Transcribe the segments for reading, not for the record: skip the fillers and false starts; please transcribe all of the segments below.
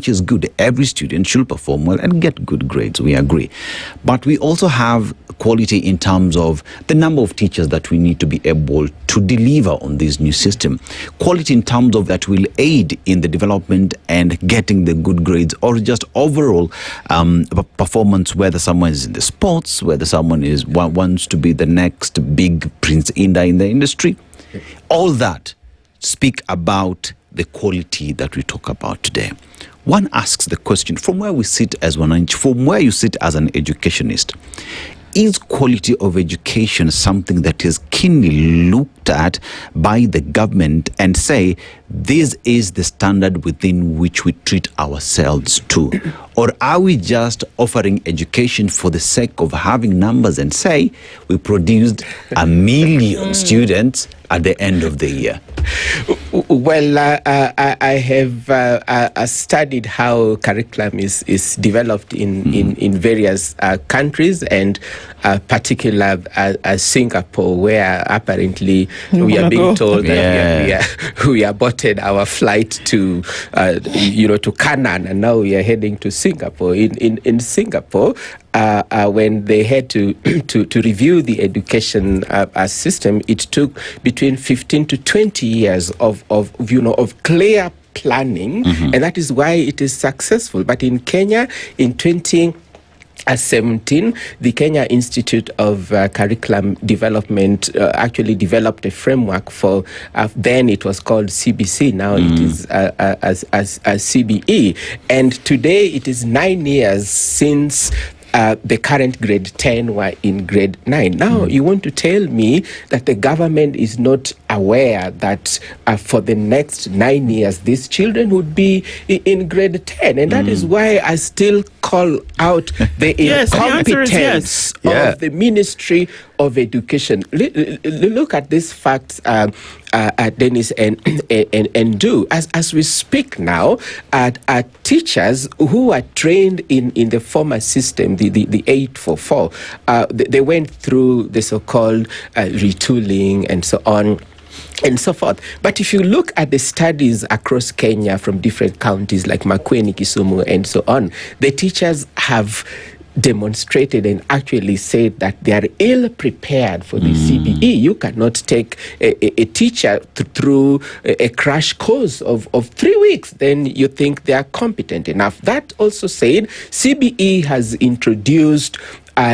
which is good. Every student should perform well and get good grades. We agree. But we also have quality in terms of the number of teachers that we need to be able to deliver on this new system. Quality in terms of that will aid in the development and getting the good grades, or just overall performance, whether someone is in the sports, whether someone wants to be the next big Prince Inda in the industry. All that speak about the quality that we talk about today. One asks the question, from where we sit as from where you sit as an educationist, is quality of education something that is keenly looked at by the government and say, this is the standard within which we treat ourselves to? Or are we just offering education for the sake of having numbers and say, we produced 1 million students at the end of the year? Well, I have studied how curriculum is developed in various countries, and particular Singapore, where apparently we are being told that we aborted our flight to to Canaan, and now we are heading to Singapore. In Singapore, when they had to review the education system, it took between 15 to 20 years of clear planning, and that is why it is successful. But in Kenya, in 2017, the Kenya Institute of Curriculum Development actually developed a framework for, then it was called CBC, now it is as CBE. And today it is 9 years since the current grade 10 were in grade 9. Now, you want to tell me that the government is not aware that for the next 9 years, these children would be in grade 10. And that is why I still call out the incompetence of the Ministry of Education. Look at these facts, Dennis and do. As we speak now, teachers who are trained in the former system, the 844, they went through the so-called retooling and so on and so forth. But if you look at the studies across Kenya from different counties like Makueni, Kisumu, and so on, the teachers have demonstrated and actually said that they are ill prepared for the CBE. You cannot take a teacher through a crash course of 3 weeks, then you think they are competent enough. That also said, CBE has introduced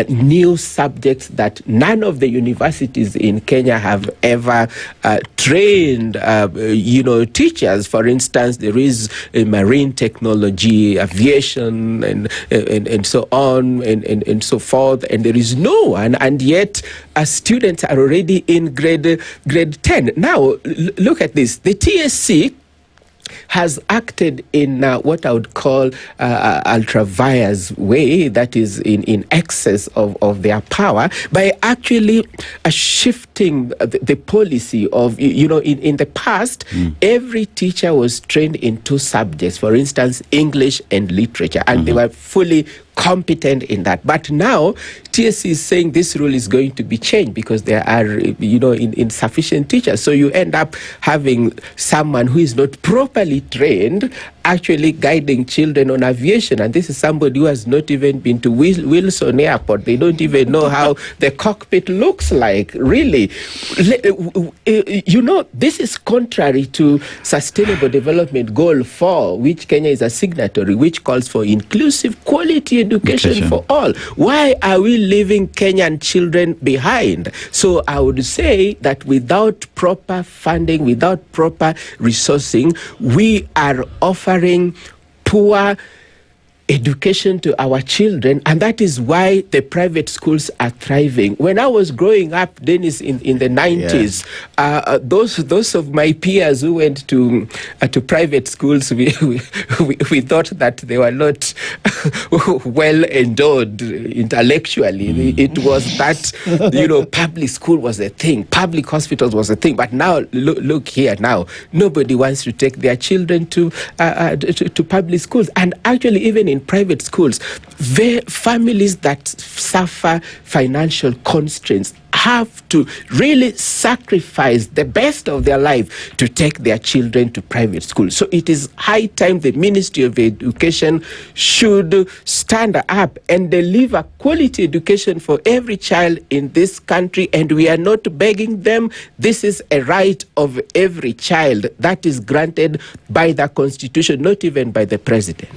new subjects that none of the universities in Kenya have ever trained, teachers. For instance, there is marine technology, aviation, and so on, and so forth, and there is no one, and yet students are already in grade 10. Now, look at this. The TSC has acted in what I would call ultra-vires way, that is in excess of their power, by actually shifting the policy of, in the past, every teacher was trained in 2 subjects, for instance, English and literature, and they were fully competent in that. But now TSC is saying this rule is going to be changed because there are insufficient teachers, so you end up having someone who is not properly trained actually guiding children on aviation, and this is somebody who has not even been to Wilson Airport. They don't even know how the cockpit looks like, really. This is contrary to Sustainable Development Goal 4, which Kenya is a signatory, which calls for inclusive quality education for all. Why are we leaving Kenyan children behind? So I would say that without proper funding, without proper resourcing, we are offering poor education to our children, and that is why the private schools are thriving. When I was growing up, Dennis, in the 90s, those of my peers who went to private schools, we thought that they were not well endowed intellectually. It was that public school was a thing, public hospitals was a thing. But now look here now, nobody wants to take their children to public schools, and actually even in private schools, families that suffer financial constraints have to really sacrifice the best of their life to take their children to private schools. So it is high time the Ministry of Education should stand up and deliver quality education for every child in this country. And we are not begging them. This is a right of every child that is granted by the Constitution, not even by the President.